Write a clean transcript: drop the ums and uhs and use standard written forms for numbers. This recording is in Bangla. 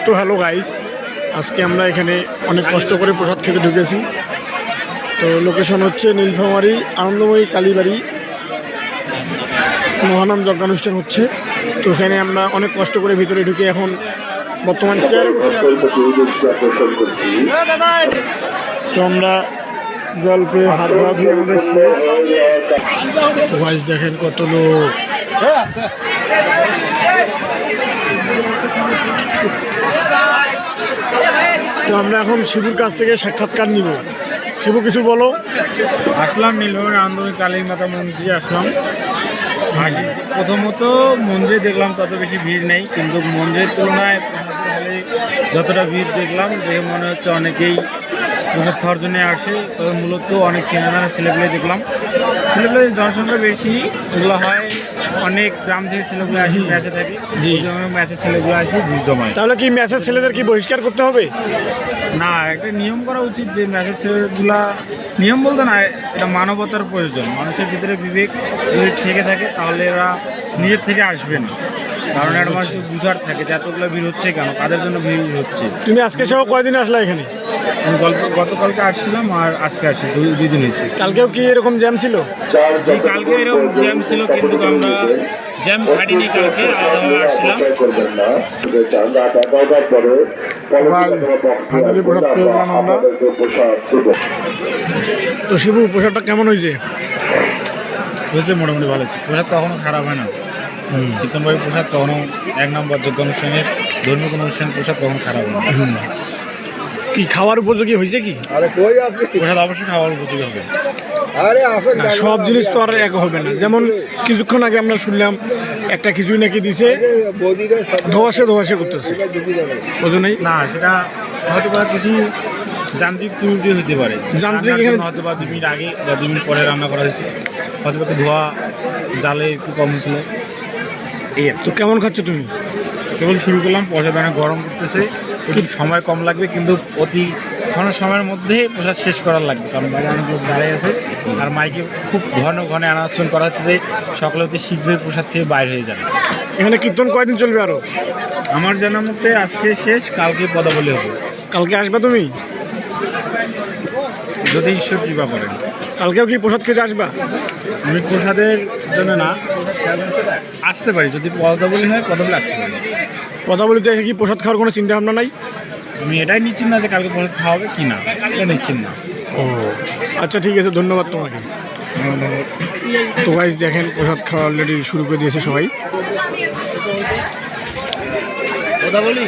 তো হ্যালো গাইস, আজকে আমরা এখানে অনেক কষ্ট করে প্রসাদ খেতে ঢুকেছি। তো লোকেশন হচ্ছে নীলফামারী আনন্দময়ী কালীবাড়ি, মহানাম যজ্ঞানুষ্ঠান হচ্ছে। তো এখানে আমরা অনেক কষ্ট করে ভিতরে ঢুকে এখন বর্তমান চেয়ারে বসে আছি। তো আমরা জল পেয়ে হাত ধোয়া ধুয়ে আমাদের শেষ। গাইস দেখেন কত লোক। তো আমরা এখন শিবুর কাছ থেকে সাক্ষাৎকার নিব। শিবু কিছু বলো। আসলাম নীলফামারী আনন্দময়ী কালী মাতা মন্দিরে আসলাম। প্রথমত মন্দিরে দেখলাম তত বেশি ভিড় নেই, কিন্তু মন্দিরের তুলনায় হলে যতটা ভিড় দেখলাম দেখে মনে হচ্ছে অনেকেই প্রসাদ খাওয়ার জন্য আসে। তবে মূলত অনেক চেনাজানা ছেলেগুলো দেখলাম। ছেলেগুলো জনসংখ্যা বেশি, এগুলো হয় অনেক গ্রাম থেকে ছেলেগুলো আসে, ম্যাচে থাকে, ম্যাচের ছেলেগুলো আসে ভিড় জমায়। তাহলে কি ম্যাচের ছেলেদের কি বহিষ্কার করতে হবে? না, একটা নিয়ম করা উচিত যে ম্যাচের ছেলেগুলা, নিয়ম বলতে না, এটা মানবতার প্রয়োজন। মানুষের ভিতরে বিবেক যদি থেকে থাকে তাহলে এরা নিজের থেকে আসবে না। কারণ একটা মানুষ বুঝার থাকে যে এতগুলো ভিড় হচ্ছে কেন, কাদের জন্য ভিড় হচ্ছে। তুমি আজকে সহ কয়দিন আসলা এখানে? আমি গতকালকে আসছিলাম আর আজকে আসছি, দুই দিন এসেছি। কালকেও কি এরকম জ্যাম ছিল? জি, কালকে এরকম জ্যাম ছিল, কিন্তু আমরা জ্যাম কাটিনি। কালকে আলাদাভাবে আসছিলাম। ফাইনালি প্রসাদ পেয়ে গেলাম আমরা। তো শিবু, প্রসাদটা কেমন হয়েছে? হয়েছে মোটামুটি ভালো হয়েছে। প্রসাদ কখনো খারাপ হয় না। কীর্তনবাড়ির প্রসাদ কখনো এক নম্বর, যোগ্য অনুষ্ঠানের ধর্মীয় কোনো অনুষ্ঠানের প্রসাদ কখনো খারাপ হয় না। কি খাওয়ার উপযোগী হয়েছে কি? প্রসাদ অবশ্যই খাওয়ার উপযোগী হবে। না, সব জিনিস তো আর এক হবে না। যেমন কিছুক্ষণ আগে আমরা শুনলাম একটা কিছুই নাকি দিছে ধোয়াশে করতেছে, বোঝোনাই? না, সেটা হয়তো বা কিছু যান্ত্রিক ত্রুটি হতে পারে। যান্ত্রিক হয়তো বা 2 মিনিট আগে বা 2 মিনিট পরে রান্না করা হয়েছে, হয়তো বা ধোয়া জালে একটু কম ছিল। এই তো কেমন খাচ্ছ তুমি? কেবল শুরু করলাম, প্রসাদ অনেক গরম করতেছে, একটু সময় কম লাগবে, কিন্তু অতি ঘন সময়ের মধ্যে প্রসাদ শেষ করার লাগবে। কারণ বাইরে অনেক লোক দাঁড়িয়ে আছে আর মাইকে খুব ঘন অ্যানাউন্সমেন্ট করা হচ্ছে যে সকালে অতি শীঘ্রই প্রসাদ থেকে বাইর হয়ে যাবে। এখানে কীর্তন কয়দিন চলবে আরো? আমার জানার মতে আজকে শেষ, কালকে পদাবলী হবে। কালকে আসবে তুমি? যদি ঈশ্বর কৃপা করেন। কালকেও কি প্রসাদ খেতে আসবা? আমি প্রসাদের জন্য না, আসতে পারি। যদি পদাবলী হয়, পদাবলী আসতে পারি। পদাবলীতে এসে কি প্রসাদ খাওয়ার কোনো চিন্তা ভাবনা নাই? আমি এটাই নিচ্ছি না যে কালকে প্রসাদ খাওয়া হবে কি না, এটা নিচ্ছি না। ও আচ্ছা, ঠিক আছে, ধন্যবাদ তোমাকে। তো গাইস দেখেন, প্রসাদ খাওয়া অলরেডি শুরু করে দিয়েছে সবাই। পদাবলী